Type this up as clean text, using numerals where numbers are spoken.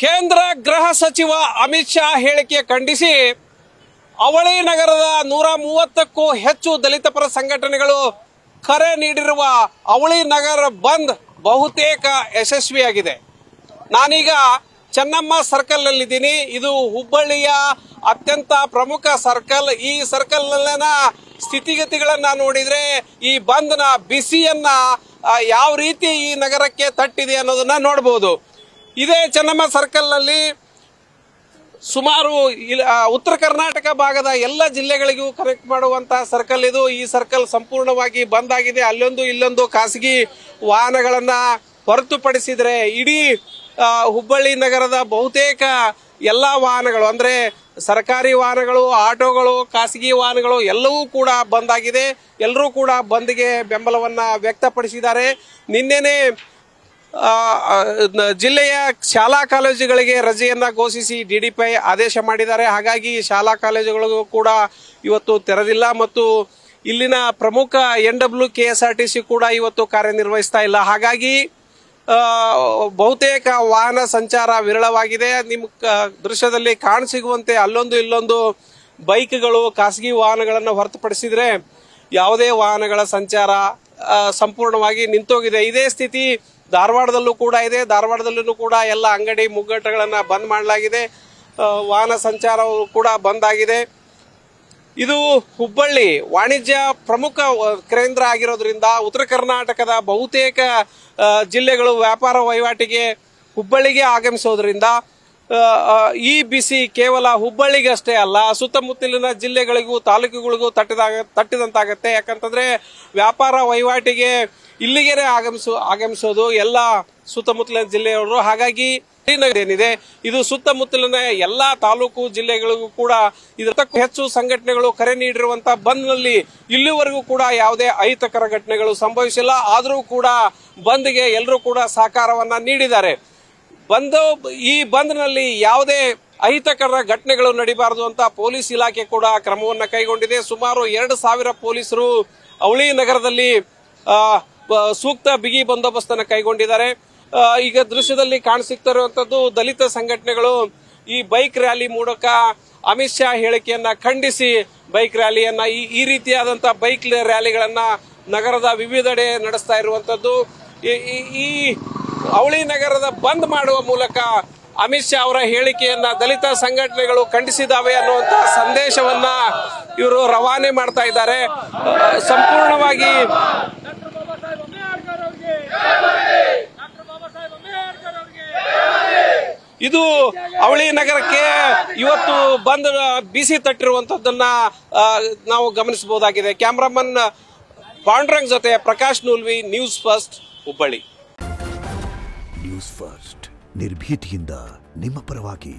ಕೇಂದ್ರ ಗೃಹ ಸಚಿವ ಅಮಿತ್ ಶಾ ಹೇಳಿಕೆ ಖಂಡಿಸಿ ಅವಳಿ ನಗರದ 130ಕ್ಕೂ ಹೆಚ್ಚು ದಲಿತ ಪರ ಸಂಘಟನೆಗಳು ಕರೆ ನೀಡಿರುವ ಅವಳಿ ನಗರ ಬಂದ್ ಬಹುತೇಕ ಯಶಸ್ವಿಯಾಗಿದೆ. ನಾನೀಗ ಚೆನ್ನಮ್ಮ ಸರ್ಕಲ್ ನಲ್ಲಿದ್ದೀನಿ. ಇದು ಹುಬ್ಬಳ್ಳಿಯ ಅತ್ಯಂತ ಪ್ರಮುಖ ಸರ್ಕಲ್. ಈ ಸರ್ಕಲ್ ನಲ್ಲಿನ ಸ್ಥಿತಿಗತಿಗಳನ್ನ ನೋಡಿದ್ರೆ ಈ ಬಂದ್ನ ಬಿಸಿಯನ್ನ ಯಾವ ರೀತಿ ಈ ನಗರಕ್ಕೆ ತಟ್ಟಿದೆ ಅನ್ನೋದನ್ನ ನೋಡಬಹುದು. ಇದೇ ಚೆನ್ನಮ್ಮ ಸರ್ಕಲ್ ನಲ್ಲಿ ಸುಮಾರು ಉತ್ತರ ಕರ್ನಾಟಕ ಭಾಗದ ಎಲ್ಲ ಜಿಲ್ಲೆಗಳಿಗೂ ಕನೆಕ್ಟ್ ಮಾಡುವಂತಹ ಸರ್ಕಲ್ ಇದು. ಈ ಸರ್ಕಲ್ ಸಂಪೂರ್ಣವಾಗಿ ಬಂದ್ ಆಗಿದೆ. ಅಲ್ಲೊಂದು ಇಲ್ಲೊಂದು ಖಾಸಗಿ ವಾಹನಗಳನ್ನ ಹೊರತುಪಡಿಸಿದ್ರೆ ಇಡೀ ಹುಬ್ಬಳ್ಳಿ ನಗರದ ಬಹುತೇಕ ಎಲ್ಲ ವಾಹನಗಳು ಅಂದ್ರೆ ಸರ್ಕಾರಿ ವಾಹನಗಳು, ಆಟೋಗಳು, ಖಾಸಗಿ ವಾಹನಗಳು ಎಲ್ಲವೂ ಕೂಡ ಬಂದ್ ಆಗಿದೆ. ಎಲ್ಲರೂ ಕೂಡ ಬಂದ್ಗೆ ಬೆಂಬಲವನ್ನ ವ್ಯಕ್ತಪಡಿಸಿದ್ದಾರೆ. ನಿನ್ನೆನೆ ಜಿಲ್ಲೆಯ ಶಾಲಾ ಕಾಲೇಜುಗಳಿಗೆ ರಜೆಯನ್ನ ಘೋಷಿಸಿ ಡಿಡಿಪಿಐ ಆದೇಶ ಮಾಡಿದ್ದಾರೆ. ಹಾಗಾಗಿ ಶಾಲಾ ಕಾಲೇಜುಗಳಿಗೂ ಕೂಡ ಇವತ್ತು ತೆರೆದಿಲ್ಲ ಮತ್ತು ಇಲ್ಲಿನ ಪ್ರಮುಖ NWKSRTC ಕೂಡ ಇವತ್ತು ಕಾರ್ಯನಿರ್ವಹಿಸ್ತಾ ಇಲ್ಲ. ಹಾಗಾಗಿ ಬಹುತೇಕ ವಾಹನ ಸಂಚಾರ ವಿರಳವಾಗಿದೆ. ನಿಮ್ಮ ದೃಶ್ಯದಲ್ಲಿ ಕಾಣಸಿಗುವಂತೆ ಅಲ್ಲೊಂದು ಇಲ್ಲೊಂದು ಬೈಕ್ಗಳು, ಖಾಸಗಿ ವಾಹನಗಳನ್ನು ಹೊರತುಪಡಿಸಿದ್ರೆ ಯಾವುದೇ ವಾಹನಗಳ ಸಂಚಾರ ಸಂಪೂರ್ಣವಾಗಿ ನಿಂತೋಗಿದೆ. ಇದೇ ಸ್ಥಿತಿ ಧಾರವಾಡದಲ್ಲೂ ಕೂಡ ಇದೆ. ಧಾರವಾಡದಲ್ಲೂ ಕೂಡ ಎಲ್ಲ ಅಂಗಡಿ ಮುಗ್ಗಟ್ಟುಗಳನ್ನ ಬಂದ್ ಮಾಡಲಾಗಿದೆ. ವಾಹನ ಸಂಚಾರವು ಕೂಡ ಬಂದ್ ಆಗಿದೆ. ಇದು ಹುಬ್ಬಳ್ಳಿ ವಾಣಿಜ್ಯ ಪ್ರಮುಖ ಕೇಂದ್ರ ಆಗಿರೋದ್ರಿಂದ ಉತ್ತರ ಕರ್ನಾಟಕದ ಬಹುತೇಕ ಜಿಲ್ಲೆಗಳು ವ್ಯಾಪಾರ ವಹಿವಾಟಿಗೆ ಹುಬ್ಬಳ್ಳಿಗೆ ಆಗಮಿಸೋದ್ರಿಂದ ಈ ಬಿಸಿ ಕೇವಲ ಹುಬ್ಬಳ್ಳಿಗಷ್ಟೇ ಅಲ್ಲ, ಸುತ್ತಮುತ್ತಲಿನ ಜಿಲ್ಲೆಗಳಿಗೂ ತಾಲೂಕುಗಳಿಗೂ ತಟ್ಟಿದಂತಾಗತ್ತೆ. ಯಾಕಂತಂದ್ರೆ ವ್ಯಾಪಾರ ವಹಿವಾಟಿಗೆ ಇಲ್ಲಿಗೆ ಆಗಮಿಸೋದು ಎಲ್ಲ ಸುತ್ತಮುತ್ತಲಿನ ಜಿಲ್ಲೆಯವರು. ಹಾಗಾಗಿ ಏನಿದೆ ಇದು ಸುತ್ತಮುತ್ತಲಿನ ಎಲ್ಲಾ ತಾಲೂಕು ಜಿಲ್ಲೆಗಳಿಗೂ ಕೂಡ ಇದಕ್ಕೂ ಹೆಚ್ಚು ಸಂಘಟನೆಗಳು ಕರೆ ನೀಡಿರುವಂತಹ ಬಂದ್ನಲ್ಲಿ ಇಲ್ಲಿವರೆಗೂ ಕೂಡ ಯಾವುದೇ ಅಹಿತಕರ ಘಟನೆಗಳು ಸಂಭವಿಸಿಲ್ಲ. ಆದರೂ ಕೂಡ ಬಂದ್ಗೆ ಎಲ್ಲರೂ ಕೂಡ ಸಹಕಾರವನ್ನ ನೀಡಿದ್ದಾರೆ. ಈ ಬಂದ್ನಲ್ಲಿ ಯಾವುದೇ ಅಹಿತಕರ ಘಟನೆಗಳು ನಡೀಬಾರದು ಅಂತ ಪೊಲೀಸ್ ಇಲಾಖೆ ಕೂಡ ಕ್ರಮವನ್ನ ಕೈಗೊಂಡಿದೆ. ಸುಮಾರು 2,000 ಪೊಲೀಸರು ಅವಳಿ ನಗರದಲ್ಲಿ ಸೂಕ್ತ ಬಿಗಿ ಬಂದೋಬಸ್ತನ್ನು ಕೈಗೊಂಡಿದ್ದಾರೆ. ಈಗ ದೃಶ್ಯದಲ್ಲಿ ಕಾಣಸಿಗ್ತಿರುವಂತದ್ದು ದಲಿತ ಸಂಘಟನೆಗಳು ಈ ಬೈಕ್ ರ್ಯಾಲಿ ಮೂಲಕ ಅಮಿತ್ ಶಾ ಹೇಳಿಕೆಯನ್ನ ಖಂಡಿಸಿ ಬೈಕ್ ರ್ಯಾಲಿಯನ್ನ ಈ ರೀತಿಯಾದಂತಹ ಬೈಕ್ ರ್ಯಾಲಿಗಳನ್ನ ನಗರದ ವಿವಿಧೆಡೆ ನಡೆಸ್ತಾ ಇರುವಂತದ್ದು. ಈ ಅವಳಿ ನಗರದ ಬಂದ್ ಮಾಡುವ ಮೂಲಕ ಅಮಿತ್ ಶಾ ಅವರ ಹೇಳಿಕೆಯನ್ನ ದಲಿತ ಸಂಘಟನೆಗಳು ಖಂಡಿಸಿದಾವೆ ಅನ್ನುವಂತಹ ಸಂದೇಶವನ್ನ ಇವರು ರವಾನೆ ಮಾಡ್ತಾ ಇದ್ದಾರೆ. ಸಂಪೂರ್ಣವಾಗಿ ಇದು ಅವಳಿ ನಗರಕ್ಕೆ ಇವತ್ತು ಬಂದ್ ಬಿಸಿ ತಟ್ಟಿರುವಂತದ್ದನ್ನ ನಾವು ಗಮನಿಸಬಹುದಾಗಿದೆ. ಕ್ಯಾಮರಾಮನ್ ಪಾಂಡುರಂಗ್ ಜೊತೆ Prakash Noolvi, news first, Hubballi. News first ನಿರ್ಭೀತಿಯಿಂದ ನಿಮ್ಮ ಪರವಾಗಿ.